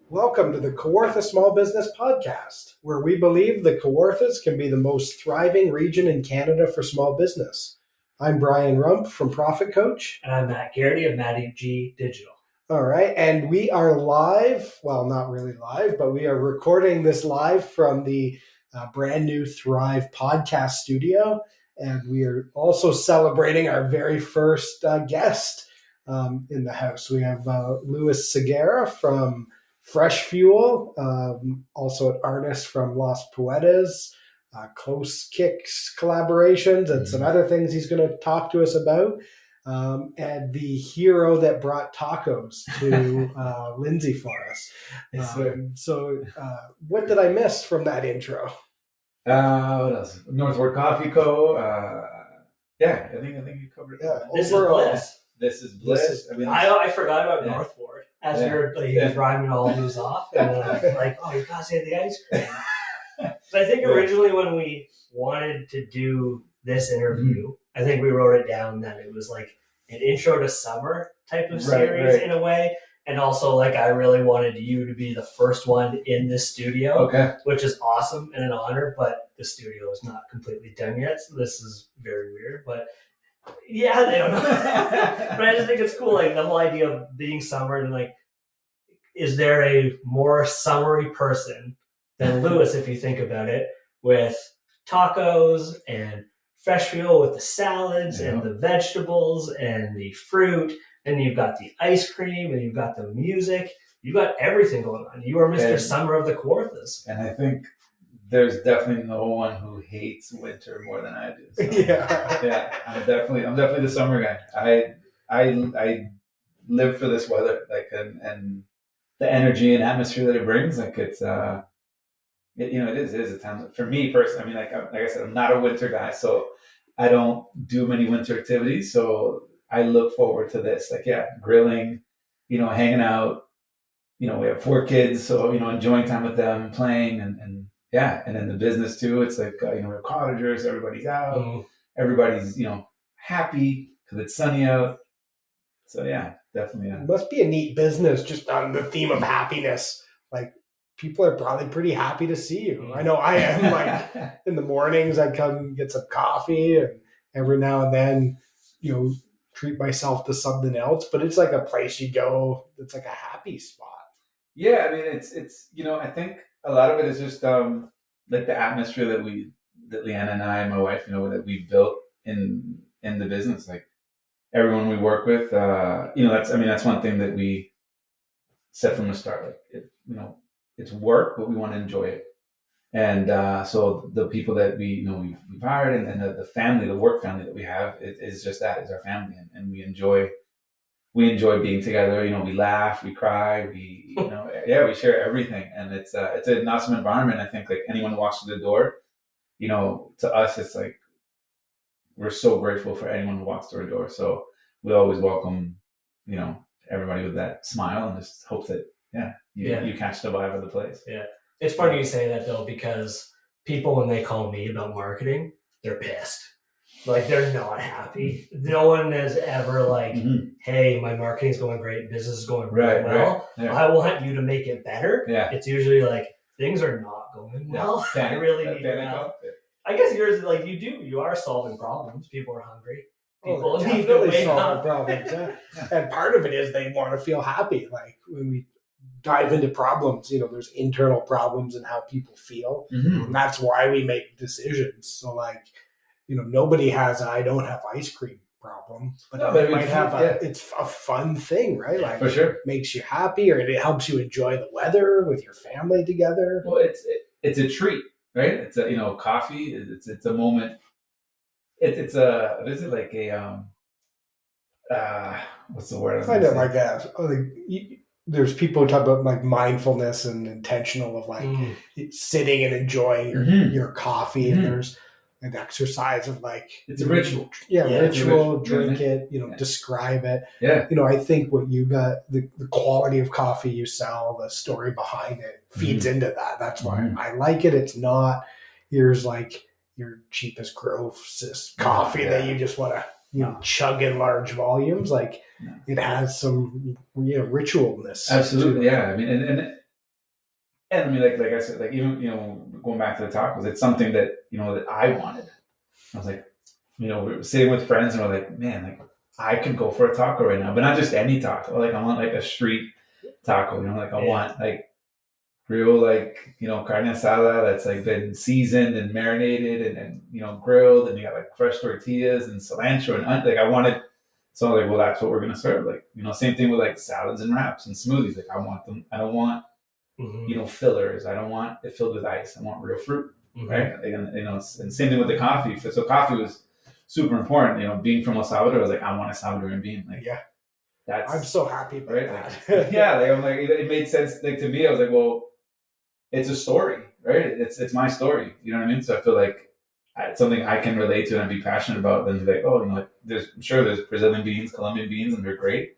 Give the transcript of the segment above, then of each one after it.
Welcome to the Kawartha Small Business Podcast, where we believe the Kawarthas can be the most thriving region in Canada for small business. I'm Brian Rump from Profit Coach. And I'm Matt Garrity of Matty G Digital. All right, and we are live. Well, not really live, but we are recording this live from the brand new Thrive podcast studio. And we are also celebrating our very first guest in the house. We have Louis Segura from Fresh Fuel, also an artist from Los Poetas, Close Kicks collaborations, and some other things he's going to talk to us about. And the hero that brought tacos to Lindsay for us. So what did I miss from that intro? What else? Northward Coffee Co. I think you covered it. Yeah, This is Bliss. This is Bliss. I forgot about Northward as he was rhyming all these off, and then I was like, "Oh, you gotta say the ice cream." So I think originally when we wanted to do this interview, I think we wrote it down that it was like an intro to summer type of series in a way. And also, like, I really wanted you to be the first one in this studio, which is awesome and an honor, but the studio is not completely done yet, so this is very weird. But yeah, they don't know. But I just think it's cool, like, the whole idea of being summer and, like, is there a more summery person than Louis, if you think about it, with tacos and Fresh Fuel with the salads and the vegetables and the fruit, and you've got the ice cream and you've got the music. You've got everything going on. You are Mr. Summer of the Kawarthas. And I think there's definitely no one who hates winter more than I do. So, I'm definitely the summer guy. I live for this weather, like, and the energy and atmosphere that it brings. Like, it's it is a time for me personally. I mean, like I said, I'm not a winter guy, so I don't do many winter activities. So I look forward to this, grilling, hanging out. We have 4 kids, so enjoying time with them, playing, and then the business too. It's like we have cottagers, everybody's out, everybody's happy because it's sunny out. So definitely. It must be a neat business, just on the theme of happiness. Like, people are probably pretty happy to see you. I know I am. Like, in the mornings, I come get some coffee, and every now and then, treat myself to something else. But it's like a place you go. It's like a happy spot. Yeah, I mean, it's I think a lot of it is just like the atmosphere that Leanna and I, my wife, that we built in the business. Like, everyone we work with, that's one thing that we said from the start. Like, it's work, but we want to enjoy it. And so the people that we've hired and the family, the work family that we have, is just that, is our family, and we enjoy being together. We laugh, we cry, we share everything, and it's an awesome environment. I think, like, anyone who walks through the door, to us, it's like we're so grateful for anyone who walks through our door. So we always welcome everybody with that smile, and just hope that you catch the vibe of the place. Yeah. It's funny you say that, though, because people, when they call me about marketing, they're pissed. Like, they're not happy. No one has ever, like, hey, my marketing's going great, business is going really well. Right. Yeah. I want you to make it better. Yeah. It's usually like, things are not going well. I really need help. I guess yours, like, you are solving problems. People are hungry. People need to solve problems. And part of it is they want to feel happy. Like, when we dive into problems, there's internal problems in how people feel. And that's why we make decisions. So, like, nobody has I don't have ice cream problem, but it might have it's a fun thing, right? Like, for sure, it makes you happy, or it helps you enjoy the weather with your family together. Well, it's a treat, right? It's a coffee. It's a moment. It's a what's the word? I find it like that. There's people who talk about, like, mindfulness and intentional of, like, sitting and enjoying your coffee, and there's an exercise of, like, it's a ritual. Ritual. Drink it, describe it. Yeah. I think what you got, the quality of coffee you sell, the story behind it feeds into that. That's why I like it. It's not, here's, like, your cheapest, grossest coffee that you just want to chug in large volumes. Like, it has some ritualness. Absolutely, yeah. I mean, and And I mean, like I said, like even going back to the tacos, it's something that that I wanted. I was like, we were sitting with friends and we're like, man, like I could go for a taco right now, but not just any taco. Like I want like a street taco. Like I want like real like carne asada that's like been seasoned and marinated and grilled, and you got like fresh tortillas and cilantro and like I wanted. So I was like, well, that's what we're gonna serve. Like same thing with like salads and wraps and smoothies. Like I want them. I don't want fillers. I don't want it filled with ice. I want real fruit, right? And and same thing with the coffee. So coffee was super important. Being from El Salvador, I was like, I want a Salvadoran bean. Like, yeah, that's I'm so happy about right. that. Like, yeah, like I'm like it made sense. Like to me, I was like, well, it's a story, right? It's my story. You know what I mean? So I feel like it's something I can relate to and be passionate about. Then be like, oh, like I'm sure there's Brazilian beans, Colombian beans, and they're great,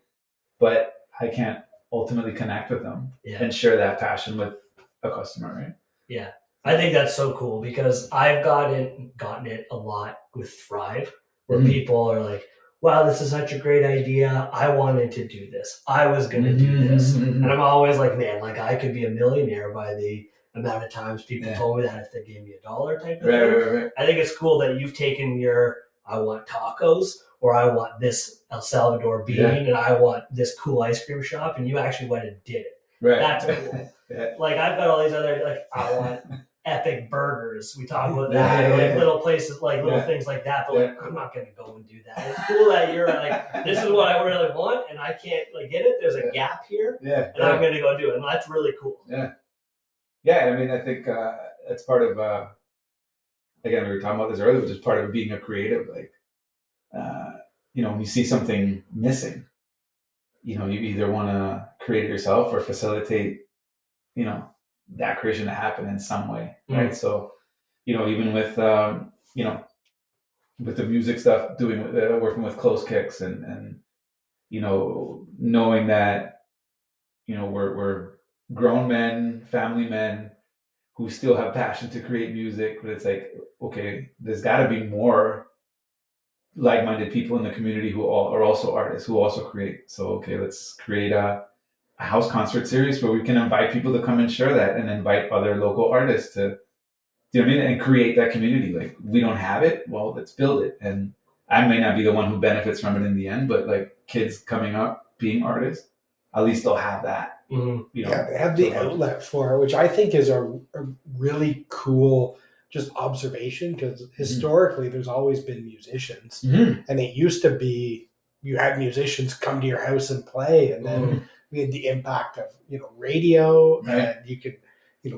but I can't ultimately connect with them and share that passion with a customer, right? Yeah. I think that's so cool because I've gotten it a lot with Thrive, where people are like, wow, this is such a great idea. I wanted to do this. I was going to do this. And I'm always like, man, like I could be a millionaire by the amount of times people told me that if they gave me $1 type of thing. Right. I think it's cool that you've taken your, I want tacos, or I want this El Salvador bean, and I want this cool ice cream shop, and you actually went and did it. Right. That's cool. Like I've got all these other, like I want epic burgers. We talk about that, like little places, like little things like that. But like, I'm not gonna go and do that. It's cool that you're like, this is what I really want, and I can't like get it. There's a gap here, and I'm gonna go do it, and that's really cool. Yeah. I mean, I think it's part of. Again, we were talking about this earlier, which is part of being a creative. Like, when you see something missing, you either want to create it yourself or facilitate, that creation to happen in some way, right? So, even with, with the music stuff, working with Close Kicks and knowing that, we're grown men, family men who still have passion to create music, but it's like, okay, there's got to be more like-minded people in the community who are also artists, who also create. So, okay, let's create a house concert series where we can invite people to come and share that and invite other local artists to, you know what I mean? And create that community. Like, we don't have it. Well, let's build it. And I may not be the one who benefits from it in the end, but like kids coming up being artists, at least they'll have that. Yeah, they have the outlet for it, which I think is a really cool just observation, because historically there's always been musicians, and it used to be you had musicians come to your house and play, and then we had the impact of radio, and you could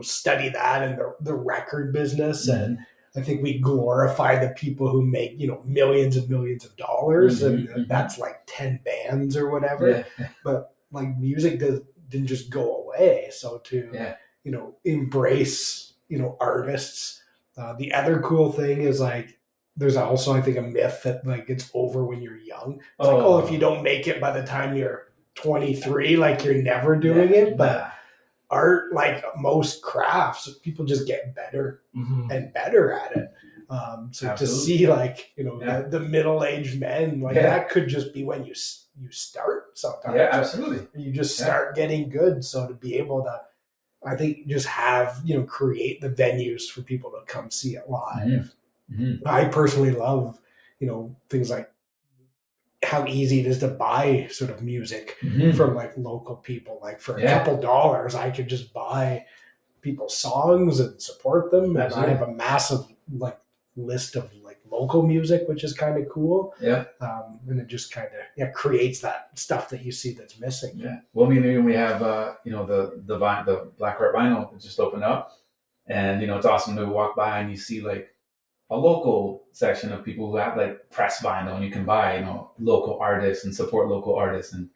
study that in the record business, and I think we glorify the people who make millions and millions of dollars, and that's like 10 bands or whatever, but like music didn't just go away. So to embrace artists. The other cool thing is like there's also, I think, a myth that like it's over when you're young. It's like, if you don't make it by the time you're 23, like you're never doing it. But art, like most crafts, people just get better and better at it. So Absolutely. To see like the middle-aged men, like that could just be when you start sometimes. Yeah, absolutely. You just start getting good. So to be able to, I think, just have create the venues for people to come see it live. I personally love things like how easy it is to buy sort of music from like local people. Like for a couple dollars, I could just buy people's songs and support them. Absolutely. And I have a massive like list of like local music, which is kind of cool. And it just kind of creates that stuff that you see that's missing. Well, I mean, we have the Black Art Vinyl that just opened up, and it's awesome to walk by and you see like a local section of people who have like press vinyl, and you can buy local artists and support local artists. And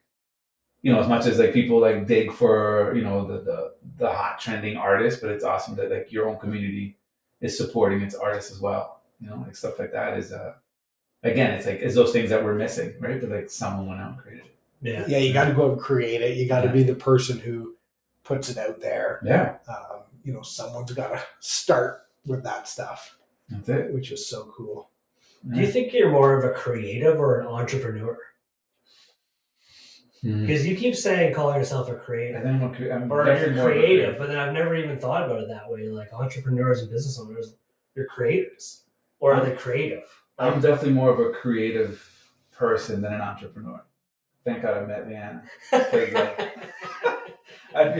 as much as like people like dig for the hot trending artists, but it's awesome that like your own community is supporting its artists as well. Like stuff like that is again, it's those things that we're missing, right? But like someone went out and created it. You got to go and create it. You got to be the person who puts it out there. Someone's got to start with that stuff. That's it. Which is so cool. Do you think you're more of a creative or an entrepreneur? Because you keep saying calling yourself a creator. And then I'm or you're creative, but then I've never even thought about it that way. Like entrepreneurs and business owners, you're creators. Or are they creative? I'm definitely more of a creative person than an entrepreneur. Thank God I met Leanna. Because I'd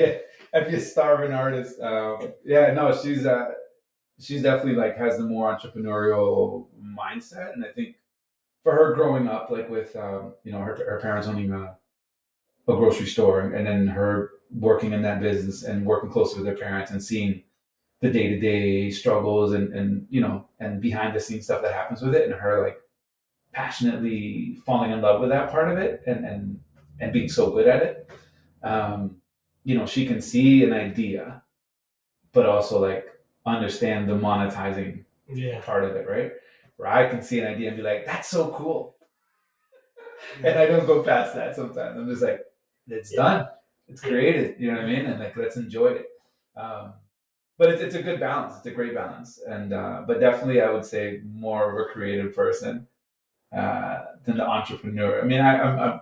be a starving artist. She's definitely like has the more entrepreneurial mindset, and I think for her growing up, like with her parents owning a grocery store, and then her working in that business and working closely with her parents and seeing the day to day struggles and behind the scenes stuff that happens with it, and her like passionately falling in love with that part of it and being so good at it. She can see an idea, but also like understand the monetizing part of it, right? Where I can see an idea and be like, that's so cool. And I don't go past that sometimes. I'm just like, it's done. It's created. You know what I mean? And like, let's enjoy it. But it's a good balance. It's a great balance. And but definitely I would say more of a creative person than the entrepreneur. I mean, I'm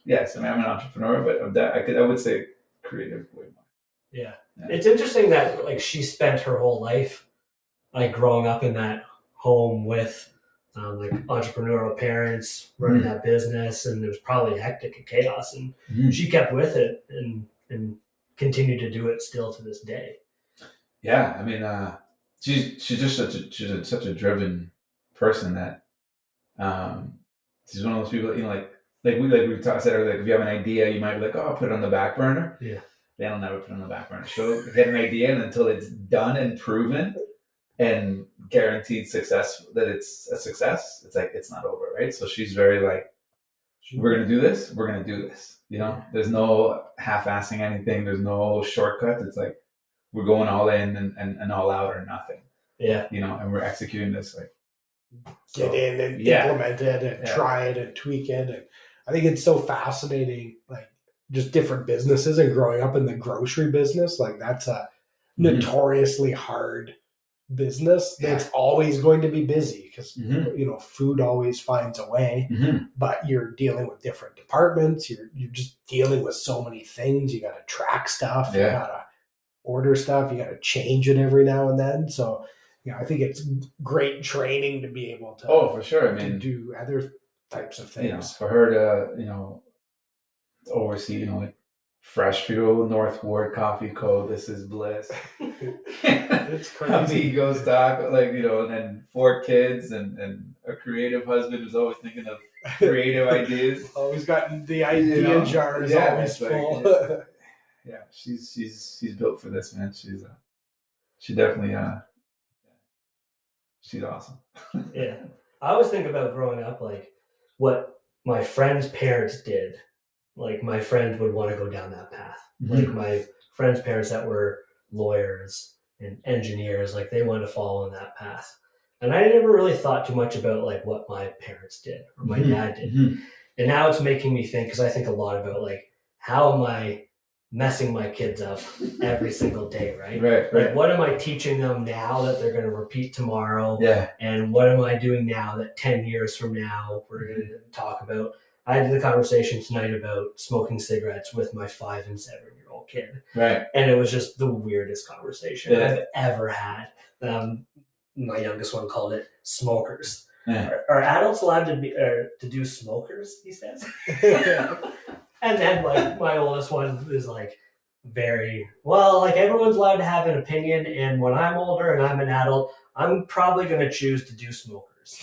an entrepreneur, but I would say creative way more. Yeah. It's interesting that like she spent her whole life like growing up in that home with like entrepreneurial parents running that business, and it was probably hectic and chaos, and she kept with it and continued to do it still to this day. Yeah, I mean, she's just such a driven person that she's one of those people, like we said earlier, like if you have an idea, you might be like, oh, I'll put it on the back burner. Yeah. They don't never put it on the back burner. She'll get an idea, and until it's done and proven and guaranteed success, that it's a success, it's like it's not over, right? So she's very like, we're gonna do this. We're gonna do this. There's no half-assing anything. There's no shortcuts. It's like we're going all in and all out or nothing. Yeah. And we're executing this like get in and implement it and try it and tweak it. And I think it's so fascinating, like just different businesses and growing up in the grocery business. Like that's a notoriously hard business that's always going to be busy because food always finds a way, but you're dealing with different departments. You're just dealing with so many things. You got to track stuff. You got to order stuff. You got to change it every now and then. So I think it's great training to be able to for sure. I mean, to do other types of things. For her to oversee like Fresh Fuel, North Ward Coffee Co. This is bliss. It's crazy. Amigos talk, like and then 4 kids and a creative husband who's always thinking of creative ideas. Always got the idea jar is always full. She's built for this, man. She definitely she's awesome. Yeah, I always think about growing up, like what my friends' parents did. Like my friends would want to go down that path. Like my friends' parents that were lawyers and engineers, like they wanted to follow in that path. And I never really thought too much about like what my parents did or my dad did. And now it's making me think, because I think a lot about like, how am I messing my kids up every single day, right? Like what am I teaching them now that they're going to repeat tomorrow? Yeah. And what am I doing now that 10 years from now we're going to talk about? I had the conversation tonight about smoking cigarettes with my 5 and 7-year-old kid. Right. And it was just the weirdest conversation I've ever had. My youngest one called it smokers. Yeah. Are adults allowed to do smokers, he says? And then like my oldest one is like like everyone's allowed to have an opinion, and when I'm older and I'm an adult, I'm probably going to choose to do smokers.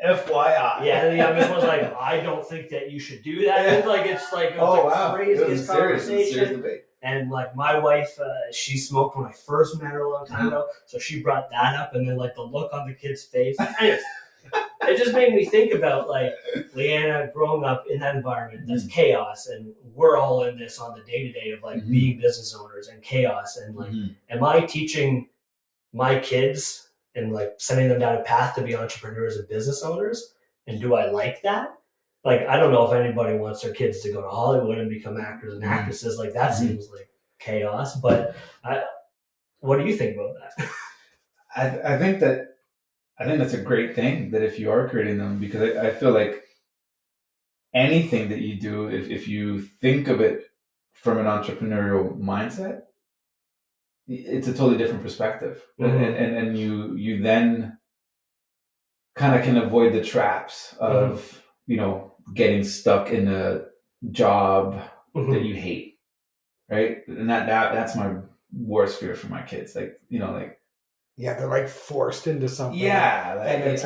FYI. Yeah, and the youngest one's like, I don't think that you should do that. And like it's like the craziest conversation. And like my wife, she smoked when I first met her a long time ago, so she brought that up, and then like the look on the kid's face. Anyways, it just made me think about like Leanna growing up in that environment that's chaos, and we're all in this on the day-to-day of like being business owners and chaos, and like am I teaching my kids and like sending them down a path to be entrepreneurs and business owners? And do I like that? Like, I don't know if anybody wants their kids to go to Hollywood and become actors and actresses. Like that seems like chaos, but what do you think about that? I think that's a great thing, that if you are creating them, because I feel like anything that you do, if you think of it from an entrepreneurial mindset, it's a totally different perspective. And you then kind of can avoid the traps of, getting stuck in a job that you hate. Right. And that's my worst fear for my kids. Yeah, they're like forced into something. Yeah. And it's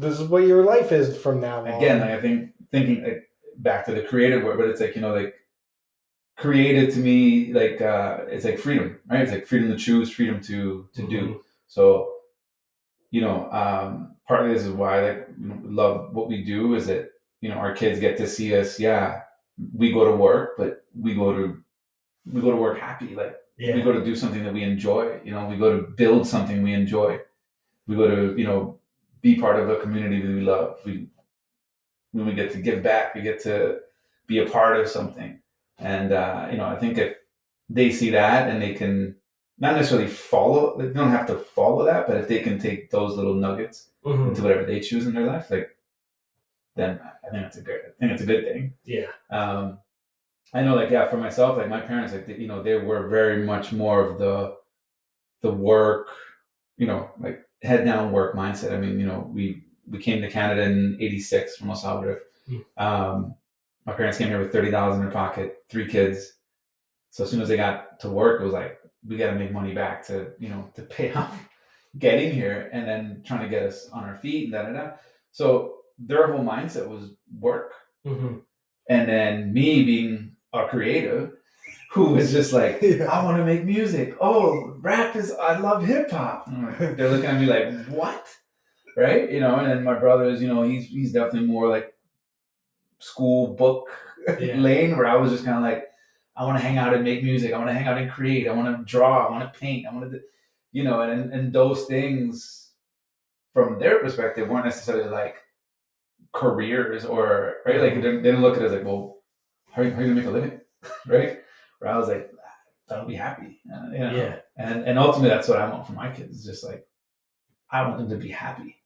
this is what your life is from now on. Again, I think thinking back to the creative word, but it's creative to me, it's like freedom, right? It's like freedom to choose, freedom to do. So, partly this is why I love what we do is that, our kids get to see us. Yeah, we go to work, but we go to work happy. We go to do something that we enjoy. We go to build something we enjoy. We go to, be part of a community that we love. When we get to give back, we get to be a part of something. And, I think if they see that and they can not necessarily they don't have to follow that, but if they can take those little nuggets into whatever they choose in their life, then I think it's a good thing. Yeah. I know, for myself, my parents, they were very much more of the work, head down work mindset. I mean, we came to Canada in '86 from El Salvador. My parents came here with $30 in their pocket, 3 kids. So as soon as they got to work, it was like, we got to make money back to pay off getting here and then trying to get us on our feet and So their whole mindset was work. And then me being a creative who was just like, I want to make music. Oh, I love hip hop. They're looking at me like, what? Right? And then my brother is, he's definitely more like school book lane, where I was just kind of like, I want to hang out and make music. I want to hang out and create. I want to draw. I want to paint. I want to, and those things from their perspective weren't necessarily like careers or, right? They didn't look at it as like, well, how are you going to make a living? Right? Where I was like, I'll be happy. And ultimately that's what I want for my kids. It's just like, I want them to be happy.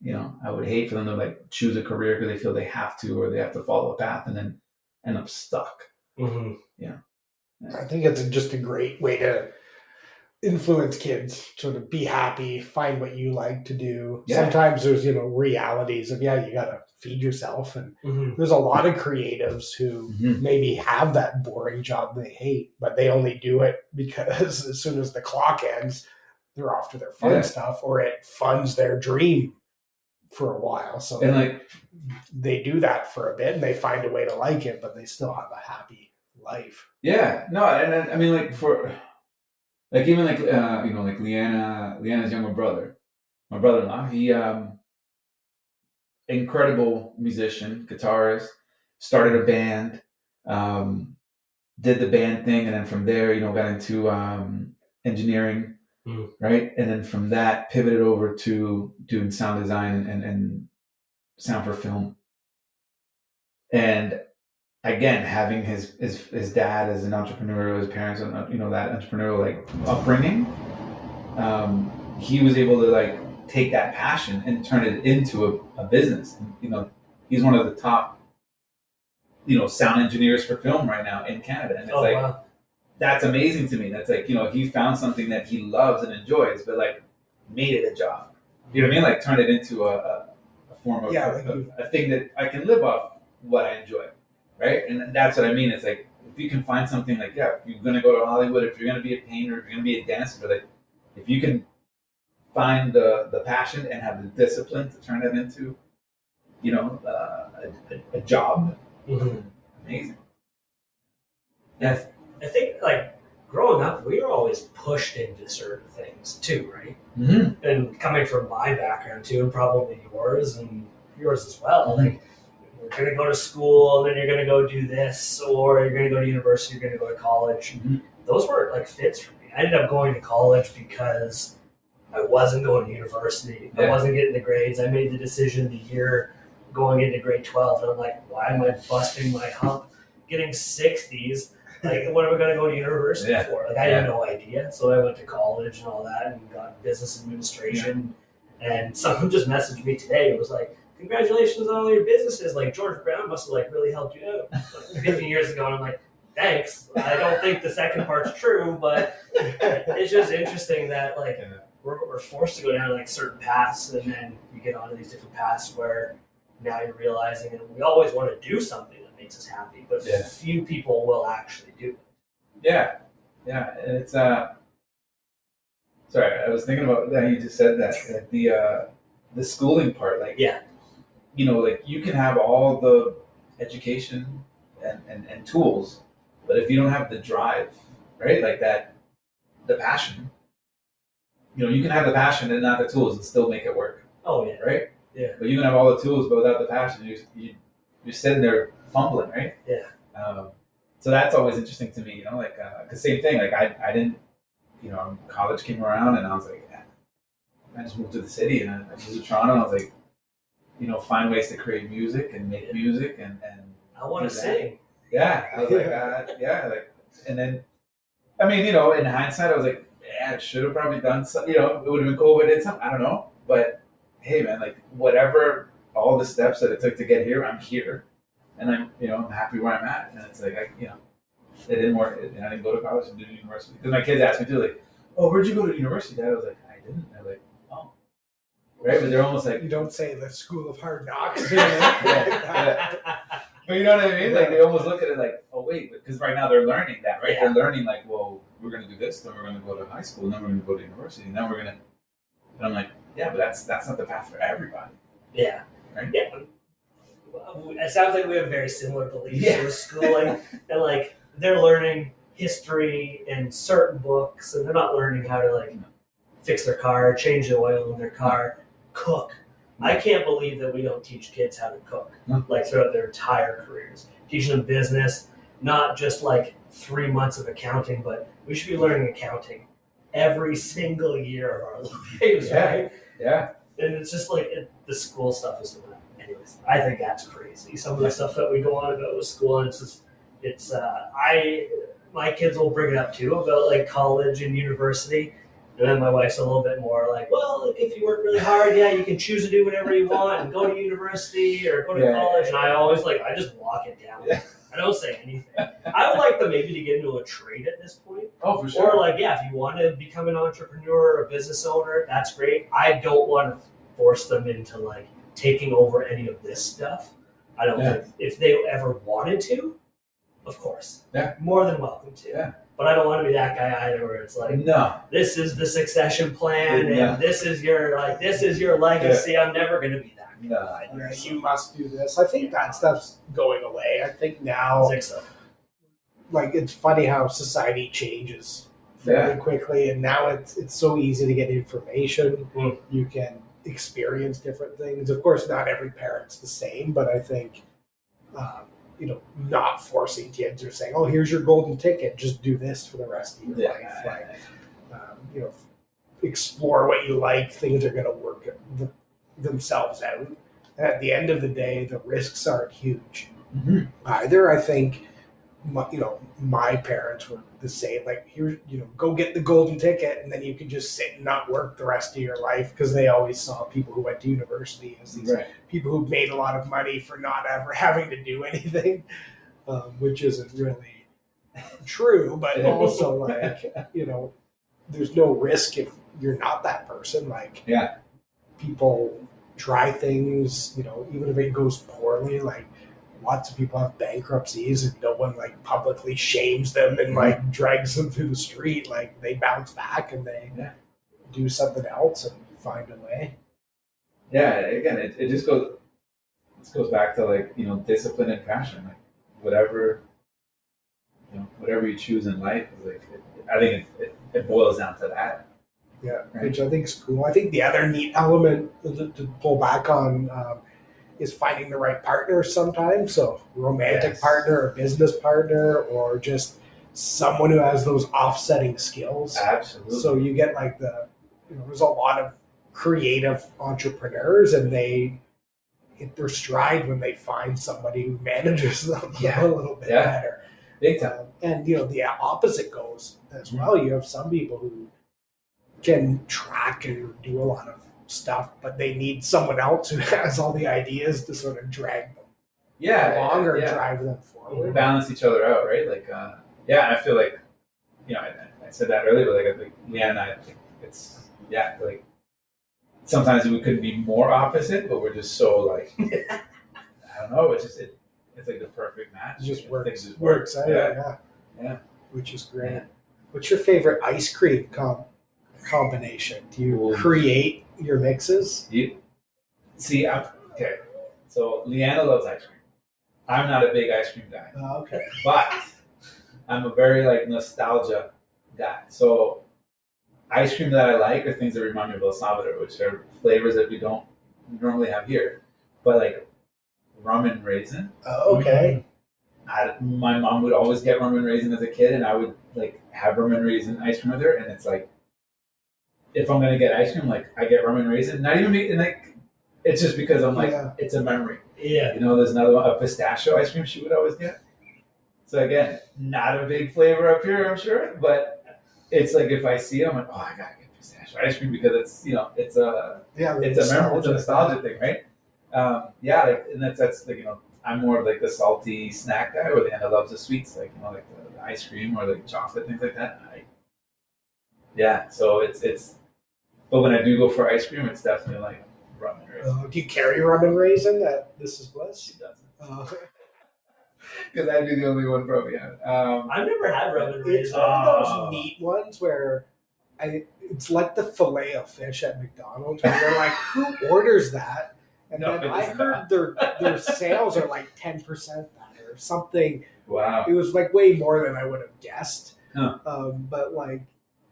I would hate for them to choose a career because they feel they have to, or they have to follow a path and then end up stuck. I think it's just a great way to influence kids to be happy, find what you like to do. Sometimes there's, realities of, you got to feed yourself. And there's a lot of creatives who maybe have that boring job they hate, but they only do it because as soon as the clock ends, they're off to their fun stuff, or it funds their dream for a while. So they do that for a bit and they find a way to like it, but they still have a happy life. Yeah, no, and then, I mean, even Leanna's younger brother, my brother-in-law, he incredible musician, guitarist, started a band, did the band thing, and then from there, got into engineering, right? And then from that, pivoted over to doing sound design and sound for film. And again, having his dad as an entrepreneur, his parents, that entrepreneurial upbringing, he was able to take that passion and turn it into a business. And, he's one of the top, sound engineers for film right now in Canada, and it's wow. That's amazing to me. That's he found something that he loves and enjoys, but made it a job. You know what I mean? Turn it into a form of a thing that I can live off what I enjoy. Right, and that's what I mean. It's if you can find something if you're going to go to Hollywood, if you're going to be a painter, if you're going to be a dancer, but if you can find the passion and have the discipline to turn it into, a job, amazing. Yeah, I think growing up, we were always pushed into certain things too, right? Mm-hmm. And coming from my background too, and probably yours as well, you're going to go to school, and then you're going to go do this, or you're going to go to university, you're going to go to college. Mm-hmm. Those weren't fits for me. I ended up going to college because I wasn't going to university. Yeah. I wasn't getting the grades. I made the decision the year going into grade 12, and I'm like, why am I busting my hump getting 60s? What am I going to go to university for? I had no idea. So I went to college and all that and got business administration. Yeah. And someone just messaged me today. It was like, congratulations on all your businesses. Like George Brown must have like really helped you out like 15 years ago. And I'm like, thanks. I don't think the second part's true, but it's just interesting that like we're forced to go down like certain paths, and then you get onto these different paths where now you're realizing that we always want to do something that makes us happy, but few people will actually do it. Yeah. And it's sorry, I was thinking about that. You just said that the schooling part, like you know, like you can have all the education and tools, but if you don't have the drive, right, like that, the passion, you know, you can have the passion and not the tools and still make it work. Oh yeah, right. Yeah. But you can have all the tools, but without the passion, you're sitting there fumbling, right? Yeah. So that's always interesting to me, you know, like the same thing. Like I didn't, you know, college came around and I was like, I just moved to the city and I moved to Toronto. And I was like, you know, find ways to create music and make music and I want to sing. Yeah, I was like, like, and then, I mean, you know, in hindsight, I was like, I should have probably done something. You know, it would have been cool if I did something. I don't know, but hey, man, like whatever, all the steps that it took to get here, I'm here, and I'm, you know, I'm happy where I'm at. And it's like, you know, it didn't work. I didn't go to college and do university because my kids asked me too, like, oh, where'd you go to university, Dad? I was like, I didn't. They're like, oh, right, but they're almost like, you don't say the School of Hard Knocks. But you know what I mean? Like they almost look at it like, oh wait, because right now they're learning that, right? Yeah. They're learning like, well, we're going to do this, then we're going to go to high school, then we're going to go to university, and then we're going to. And I'm like, yeah, but that's not the path for everybody. Yeah. Right. Yeah. It sounds like we have very similar beliefs with schooling, and like they're learning history and certain books, and they're not learning how to like fix their car, change the oil in their car, cook. I can't believe that we don't teach kids how to cook, like throughout their entire careers. Teaching them business, not just like 3 months of accounting, but we should be learning accounting every single year of our lives, right? Yeah. And it's just like the school stuff is. Anyways, I think that's crazy. Some of the stuff that we go on about with school, and my kids will bring it up too about like college and university. And then my wife's a little bit more like, well, like, if you work really hard, you can choose to do whatever you want and go to university or go to college. And I always I just walk it down. Yeah. I don't say anything. I would like them maybe to get into a trade at this point. Oh, for sure. Or if you want to become an entrepreneur or a business owner, that's great. I don't want to force them into like taking over any of this stuff. I don't think if they ever wanted to, of course, more than welcome to. Yeah. But I don't want to be that guy either, where it's like, no, this is the succession plan, and this is your legacy. I'm never going to be that guy. No, you must do this. I think that stuff's going away. I think now, So. Like it's funny how society changes fairly quickly, and now it's so easy to get information. You can experience different things. Of course, not every parent's the same, but I think. Not forcing kids or saying, "Oh, here's your golden ticket. Just do this for the rest of your life." Explore what you like. Things are going to work themselves out. And at the end of the day, the risks aren't huge either. I think, my parents were the same. Like, here, go get the golden ticket, and then you can just sit and not work the rest of your life, because they always saw people who went to university as these people who made a lot of money for not ever having to do anything, which isn't really true. But also, there's no risk if you're not that person. Like, people try things, even if it goes poorly, like. Lots of people have bankruptcies and no one publicly shames them and drags them through the street. Like, they bounce back and they do something else and find a way. Yeah, again, it just goes back to discipline and passion. Like whatever you choose in life is I think it boils down to that. Yeah, right? Which I think is cool. I think the other neat element to pull back on is finding the right partner sometimes. So romantic partner or business partner, or just someone who has those offsetting skills. Absolutely. So you get there's a lot of creative entrepreneurs, and they hit their stride when they find somebody who manages them a little bit better. Big time. And the opposite goes as well. You have some people who can track and do a lot of stuff, but they need someone else who has all the ideas to sort of drag them along or drive them forward. Balance each other out, right? Like, I feel like, I said that earlier, but like I think Leanne and I think it's like sometimes we couldn't be more opposite, but we're just so like I don't know, it's like the perfect match. It just works out. Yeah. Which is great. Yeah. What's your favorite ice cream combination? Do you create your mixes? See, okay. So Leanna loves ice cream. I'm not a big ice cream guy. Okay. But I'm a very like nostalgia guy. So ice cream that I like are things that remind me of El Salvador, which are flavors that we don't normally have here. But like rum and raisin. Oh, okay. My mom would always get rum and raisin as a kid, and I would like have rum and raisin ice cream with her. And it's like, if I'm gonna get ice cream, like I get rum and raisin. Not even and like, it's just because I'm like, it's a memory. Yeah. There's another one, a pistachio ice cream she would always get. So again, not a big flavor up here, I'm sure, but it's like if I see it, I'm like, oh, I gotta get pistachio ice cream because it's it's a memory, it's a nostalgia thing, right? And that's like I'm more of like the salty snack guy, where Leanna loves the sweets, like like the ice cream or like chocolate things like that. So it's. But when I do go for ice cream, it's definitely like rum and raisin. Do you carry rum and raisin at This Is Bliss? She doesn't. Because I'd be the only one probably. I've never had rum and raisin. It's one of those neat ones where it's like the fillet of fish at McDonald's, where they're like, who orders that? And then I heard their sales are like 10% that or something. Wow. It was like way more than I would have guessed. Huh. But like,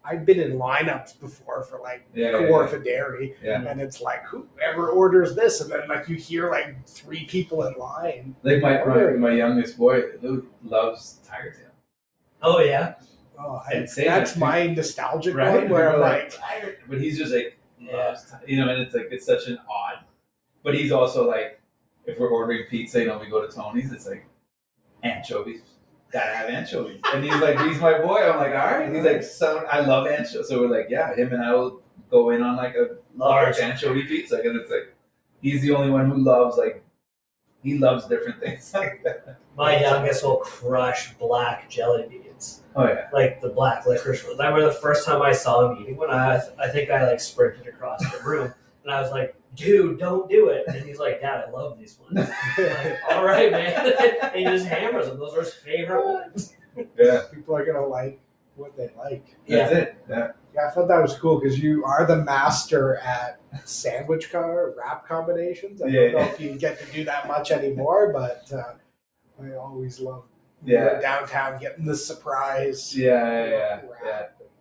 I've been in lineups before for like Kawartha Dairy, and it's like whoever orders this, and then like you hear like 3 people in line. Like my youngest boy, Luke, loves Tiger Tail. Oh yeah. Oh, that's my nostalgic one where I'm like, but he's just like loves, and it's like it's such an odd. But he's also like, if we're ordering pizza, we go to Tony's, it's like anchovies. Gotta have anchovies. And he's like, he's my boy. I'm like, all right. He's like, I love anchovies. So we're like, him and I will go in on like a large anchovy pizza. And it's like, he's the only one who loves he loves different things like that. My youngest will crush black jelly beans. Oh yeah. Like the black licorice ones. I remember the first time I saw him eating one, I think I like sprinted across the room and I was like, dude, don't do it. And he's like, Dad, I love these ones. I'm like, all right, man. And he just hammers them. Those are his favorite ones. Yeah. People are going to like what they like. That's it. Yeah. Yeah, I thought that was cool because you are the master at sandwich wrap combinations. I don't know if you get to do that much anymore, but I always love downtown getting the surprise. Yeah.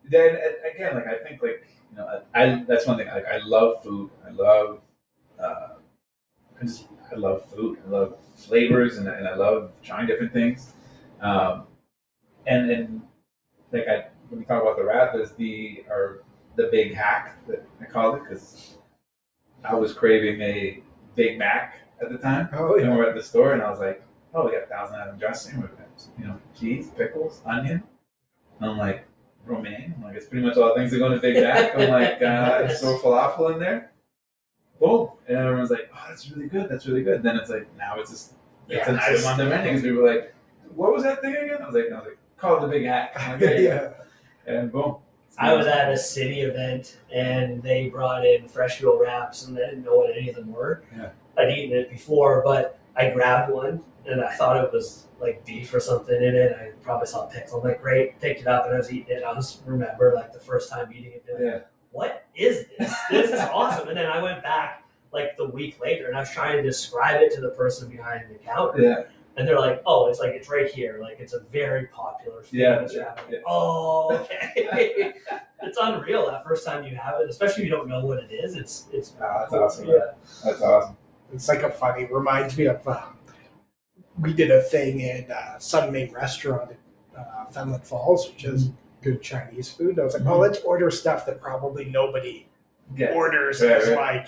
Then again, like I think like that's one thing. Like I love food. I love food. I love flavors, and I love trying different things. And like when we talk about the wrap, is the big hack that I call it, because I was craving a Big Mac at the time. Oh yeah. And we were at the store, and I was like, oh, we got 1,000 atom dressing. We've got cheese, pickles, onion. And I'm like, romaine. I'm like, it's pretty much all the things that go in a Big Mac. I'm like, throw falafel in there. Boom. And everyone's like, oh, that's really good. That's really good. Then it's like, now it's an item on the menu. Because people were like, what was that thing again? I was like, call it the Big Hack. I'm like, yeah. And boom. I was at a city event and they brought in fresh veal wraps and I didn't know what any of them were. Yeah. I'd eaten it before, but I grabbed one and I thought it was like beef or something in it. I probably saw pickle. I'm like, great. Picked it up and I was eating it. I just remember like the first time eating it. Like, what is this? This is awesome. And then I went back like the week later and I was trying to describe it to the person behind the counter. Yeah. And they're like, oh, it's right here. Like, it's a very popular famous wrap. Yeah. Oh, okay. It's unreal that first time you have it, especially if you don't know what it is. It's that's awesome. Yeah. That's awesome. It's like reminds me of, we did a thing in Sun Main Restaurant in Fenwick Falls, which is good Chinese food. I was like, let's order stuff that probably nobody orders. Like,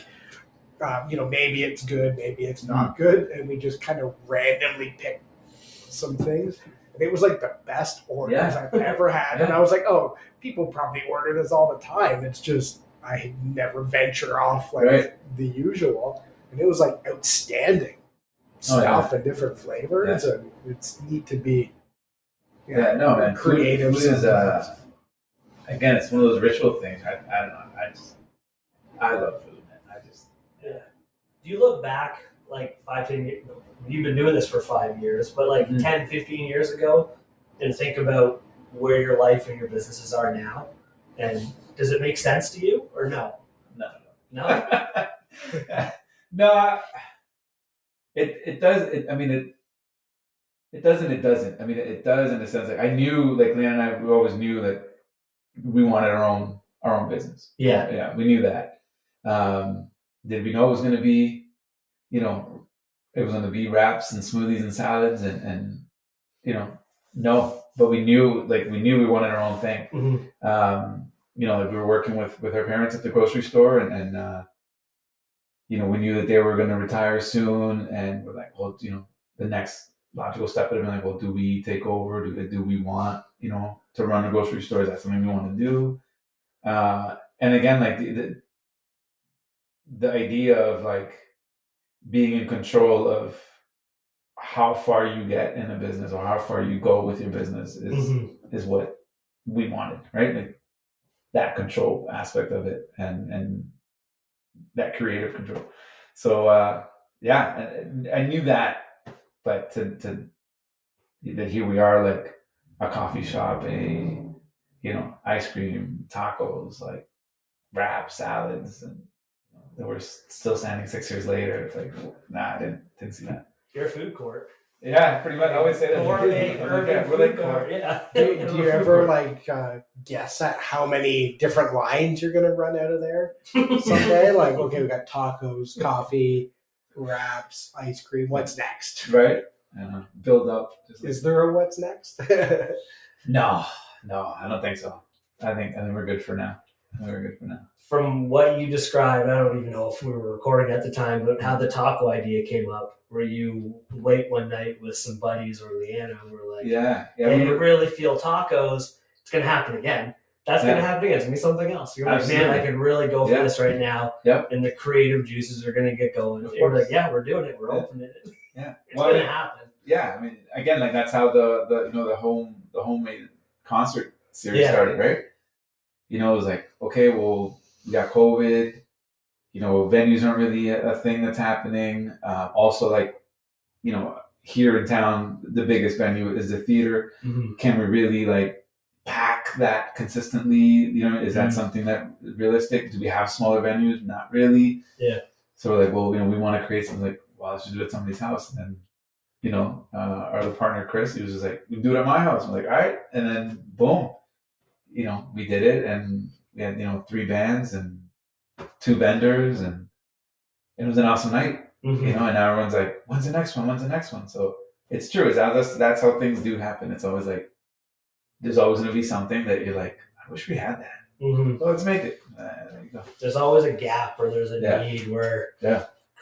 maybe it's good, maybe it's not good. And we just kind of randomly picked some things. And it was like the best orders I've ever had. And I was like, oh, people probably order this all the time. It's just I never venture off like the usual. And it was like outstanding stuff and different flavors, and it's neat to be man. creative. Food is again, it's one of those ritual things. I don't know. I love food, man. Do you look back like 5-10 years? You've been doing this for 5 years, but like 10-15 years ago, and think about where your life and your businesses are now, and does it make sense to you or no? No. No. It does. It doesn't. It doesn't. I mean, it does in the sense like I knew, like Leanne and I, we always knew that we wanted our own business. Yeah, we knew that. Did we know it was going to be, it was going to be wraps and smoothies and salads and no, but we knew we wanted our own thing. Mm-hmm. Like we were working with our parents at the grocery store and we knew that they were going to retire soon, and we're like, well, the next logical step would have been like, well, do we take over? Do we want, to run a grocery store? Is that something we want to do? And again, like the idea of like being in control of how far you get in a business or how far you go with your business is what we wanted, right? Like that control aspect of it and that creative control. So I knew that, but that here we are, like a coffee shop, ice cream, tacos, like wraps, salads, and that we're still standing 6 years later. It's like, nah, I didn't see that. You're a food court. Yeah, pretty much. I always say that. We're like court. Yeah. Do you ever like guess at how many different lines you're gonna run out of there someday? Like, okay, we got tacos, coffee, wraps, ice cream. What's next? Right. Build up. Is there a what's next? No, I don't think so. I think we're good for now. From what you described, I don't even know if we were recording at the time, but how the taco idea came up. Were you late one night with some buddies or Leanna who were like, hey, you really feel tacos, it's going to happen again. That's going to happen again. It's going to be something else. You're like, man, I could really go for this right now. Yep. And the creative juices are going to get going. And we're like, yeah, we're doing it. We're opening it. Yeah. It's going to happen. Yeah. I mean, again, like that's how the homemade concert series started, right? It was like, okay, well, we got COVID. Venues aren't really a thing that's happening. Also, like, here in town, the biggest venue is the theater. Mm-hmm. Can we really like pack that consistently? Is that something that is realistic? Do we have smaller venues? Not really. Yeah. So we're like, well, we want to create something like, well, let's just do it at somebody's house. And then, our other partner, Chris, he was just like, we can do it at my house. I'm like, all right. And then boom, we did it. And we had, 3 bands and 2 vendors, and it was an awesome night. Mm-hmm. And now everyone's like, when's the next one? So it's true. That's how things do happen. It's always like, there's always going to be something that you're like, I wish we had that. Mm-hmm. Well, let's make it. There you go. There's always a gap or there's a need where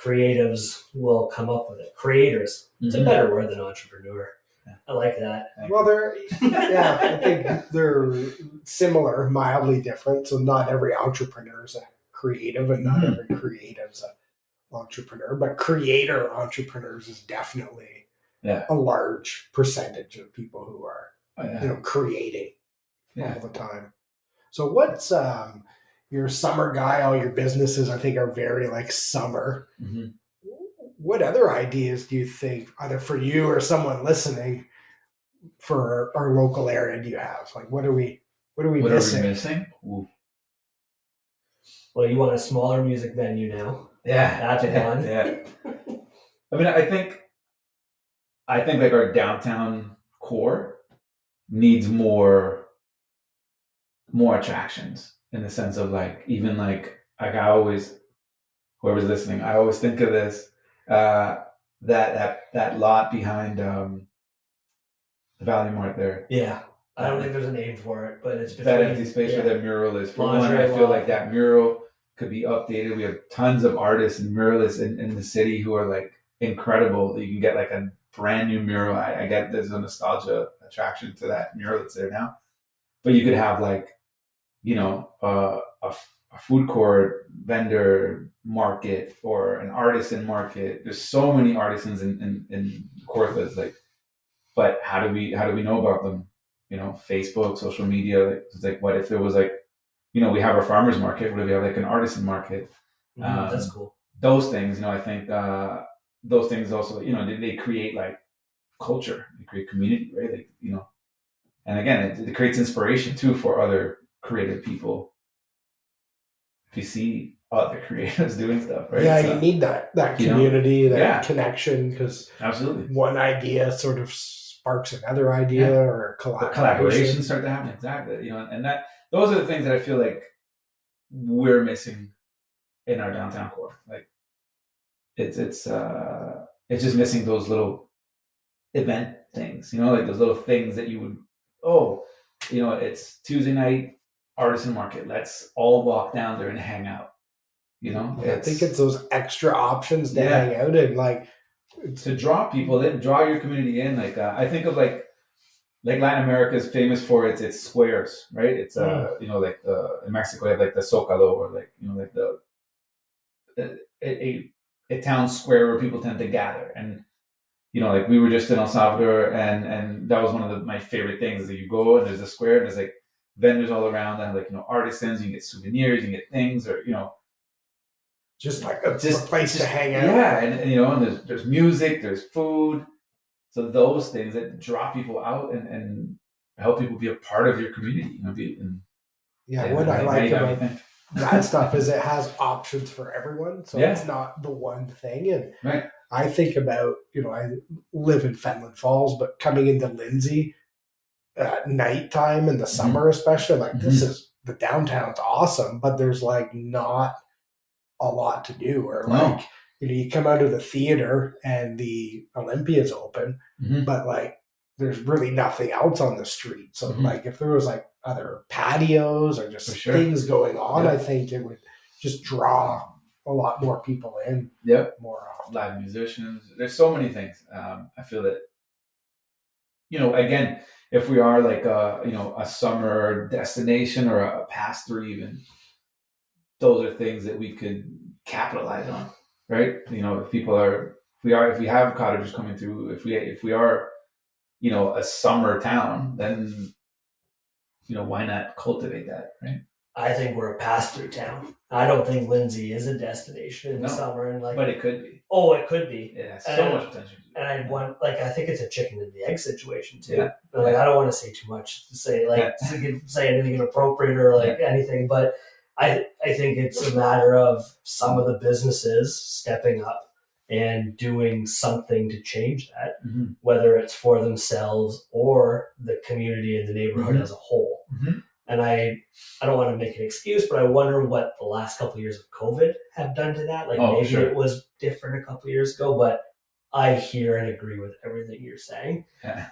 creatives will come up with it. Creators. It's a better word than entrepreneur. Yeah. I like that. Well, I think they're similar, mildly different. So not every entrepreneur is a creative and not every creative is an entrepreneur, but creator entrepreneurs is definitely a large percentage of people who are creating all the time. So what's you're a summer guy, all your businesses I think are very like summer. Mm-hmm. What other ideas do you think, either for you or someone listening, for our local area do you have? Like what are we missing? Ooh. Well, you want a smaller music venue now. Yeah. That's one. Yeah. I mean, I think like our downtown core needs more attractions, in the sense of like, even like I always, whoever's listening, I always think of this, that lot behind the Valley Mart there. Yeah. I don't think there's a name for it, but it's that empty space where that mural is. For one, I feel like that mural could be updated. We have tons of artists and muralists in the city who are like incredible. You can get like a brand new mural. I get there's a nostalgia attraction to that mural that's there now. But you could have like, a a food court, vendor market, or an artisan market. There's so many artisans in Kawartha. Like, but how do we know about them? You know, Facebook, social media. It's like, what if there was like, you know, we have our farmers market. What if we have like an artisan market? That's cool. Those things, you know, I think those things also, you know, they create like culture, they create community, right? Like, you know, and again, it creates inspiration too for other creative people. If you see other creatives doing stuff, right? Yeah, you need that community, that connection, because absolutely one idea sort of sparks another idea or collaboration start to happen. Exactly, you know, and that those are the things that I feel like we're missing in our downtown core. Like, it's just missing those little event things, you know, like those little things that you would, you know, it's Tuesday night artisan market. Let's all walk down there and hang out. You know, I think it's those extra options to hang out and like to draw people in, draw your community in. Like I think of like Latin America is famous for its squares, right? It's you know, like in Mexico you have like the Zócalo, or like, you know, like a town square where people tend to gather. And you know, like we were just in El Salvador, and that was one of my favorite things, is that you go and there's a square and there's like vendors all around that have, like, you know, artisans. You can get souvenirs, you can get things, or, you know, just like a place to hang out. Yeah, and you know, and there's music, there's food. So those things that draw people out and help people be a part of your community. You know, what I like about that stuff is it has options for everyone. So it's not the one thing. And I think about, you know, I live in Fenland Falls, but coming into Lindsay at nighttime in the summer, especially, like this is, the downtown's awesome, but there's like not a lot to do. Or like, you know, you come out of the theater and the Olympia's open, but like there's really nothing else on the street. So like if there was like other patios or just things going on, I think it would just draw a lot more people in. More often. Live musicians. There's so many things. I feel that, you know, again, if we are like you know, a summer destination or a pass-through even, those are things that we could capitalize on, right? You know, if we have cottagers coming through, if we are, you know, a summer town, then, you know, why not cultivate that, right? I think we're a pass-through town. I don't think Lindsay is a destination in the summer, and like, but it could be. Oh, it could be. It has so much potential. And I think it's a chicken and the egg situation too. Yeah. But like, I don't want to say too much to say like to say anything inappropriate or like anything, but I think it's a matter of some of the businesses stepping up and doing something to change that, whether it's for themselves or the community and the neighborhood as a whole. And I don't want to make an excuse, but I wonder what the last couple of years of COVID have done to that. Like maybe it was different a couple of years ago, but I hear and agree with everything you're saying.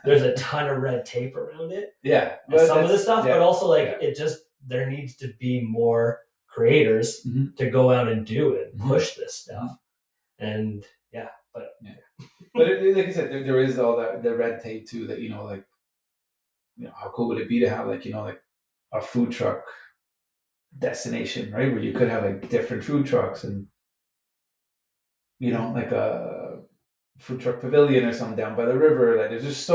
There's a ton of red tape around it. Some of the stuff, but also like it just, there needs to be more creators to go out and do it and push this stuff. And but like I said, there is all that the red tape too. That, you know, like, you know, how cool would it be to have, like, you know, like a food truck destination, right, where you could have like different food trucks, and, you know, like a food truck pavilion or something down by the river. Like there's just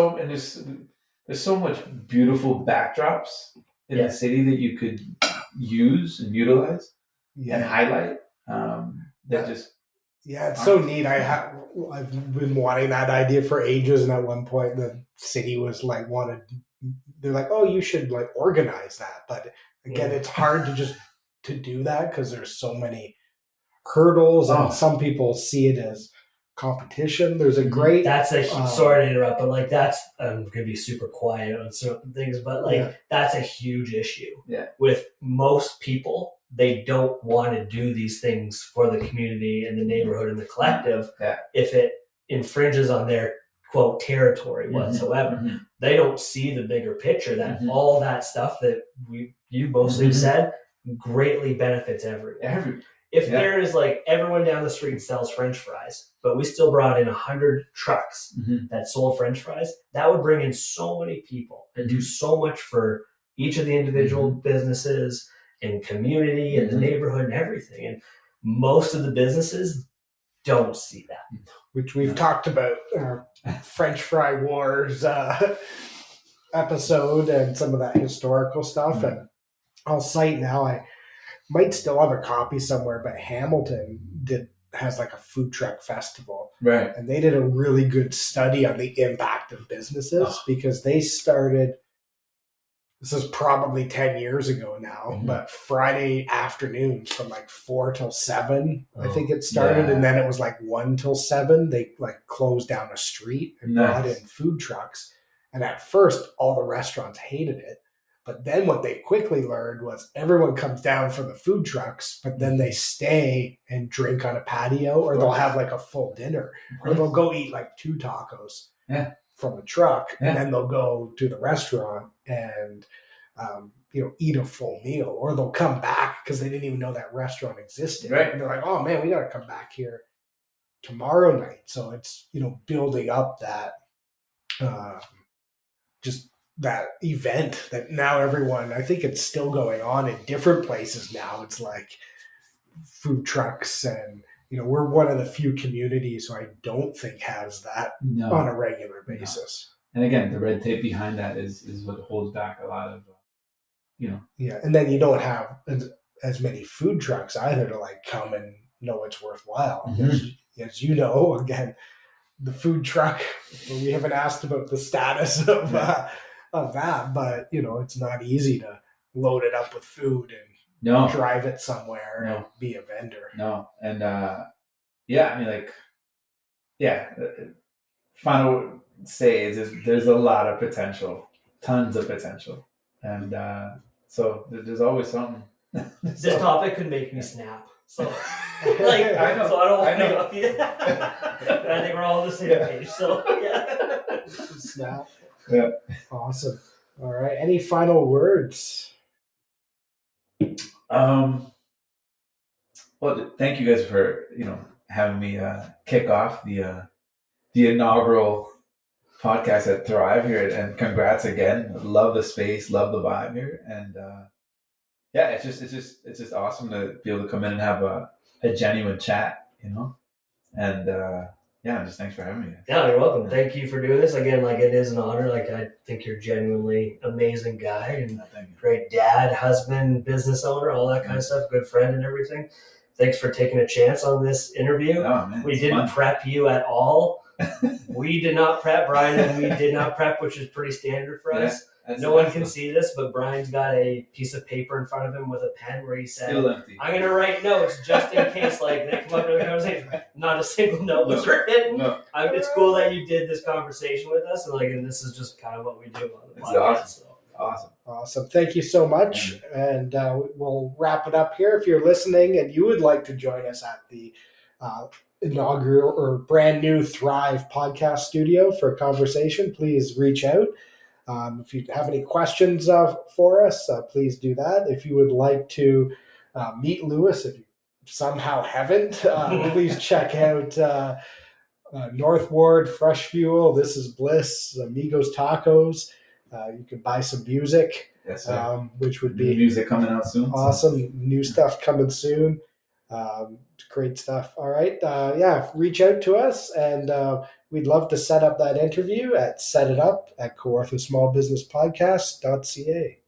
there's so much beautiful backdrops in the city that you could use and utilize and highlight. It's so neat. I've been wanting that idea for ages, and at one point the city was like they're like, oh, you should like organize that. But again, it's hard to do that because there's so many hurdles, and some people see it as competition. There's a great sorry to interrupt, but like I'm gonna be super quiet on certain things, but like that's a huge issue with most people. They don't want to do these things for the community and the neighborhood and the collective if it infringes on their quote territory whatsoever. They don't see the bigger picture that all that stuff that you mostly said greatly benefits everyone. If there is like everyone down the street sells French fries, but we still brought in 100 trucks that sold French fries, that would bring in so many people and do so much for each of the individual businesses and community and the neighborhood and everything. And most of the businesses don't see that. Which we've talked about our French Fry Wars episode and some of that historical stuff. And I'll cite now, I might still have a copy somewhere, but Hamilton has like a food truck festival. Right. And they did a really good study on the impact of businesses because they started, this is probably 10 years ago now, but Friday afternoons from like 4 till 7, I think it started. And then it was like 1 till 7. They like closed down a street and brought in food trucks. And at first, all the restaurants hated it. But then what they quickly learned was everyone comes down for the food trucks, but then they stay and drink on a patio, or they'll have like a full dinner, or they'll go eat like 2 tacos from a truck, and then they'll go to the restaurant and eat a full meal, or they'll come back because they didn't even know that restaurant existed. Right. And they're like, oh man, we got to come back here tomorrow night. So it's, building up that just that event that now everyone, I think it's still going on in different places now. It's like food trucks, and we're one of the few communities who I don't think has that on a regular basis. And again, the red tape behind that is what holds back a lot of Yeah, and then you don't have as many food trucks either to like come and know it's worthwhile. As you know, again, the food truck, we haven't asked about the status of that, but it's not easy to load it up with food and drive it somewhere and be a vendor. And final say is there's a lot of potential, tons of potential, and so there's always something. This topic could make me snap. So, I know. So I don't want to go. I think we're all on the same page. So, snap. Yeah. Awesome. All right. Any final words? Well, thank you guys for having me kick off the inaugural podcast at Thrive here, and congrats again. Love the space, love the vibe here, and it's just awesome to be able to come in and have a genuine chat, and just thanks for having me. Yeah, you're welcome. Thank you for doing this again. Like, it is an honor. Like, I think you're genuinely amazing guy and great dad, husband, business owner, all that kind of stuff. Good friend and everything. Thanks for taking a chance on this interview. Oh, man, we didn't prep you at all. We did not prep, Brian, and we did not prep, which is pretty standard for us. No one can see this, but Brian's got a piece of paper in front of him with a pen where he said, I'm going to write notes just in case they come up in a conversation. Not a single note was written. It's cool that you did this conversation with us, and this is just kind of what we do on the podcast. Awesome. Thank you so much. And we'll wrap it up here. If you're listening and you would like to join us at the inaugural or brand new Thrive podcast studio for a conversation, please reach out. If you have any questions for us, please do that. If you would like to meet Lewis, if you somehow haven't, please check out North Ward, Fresh Fuel, This is Bliss, Amigos Tacos. You can buy some music, which would be new music coming out soon. Awesome. New stuff coming soon. Great stuff. All right. Reach out to us, and we'd love to set up that interview at setitup@kawarthasmallbusinesspodcast.ca.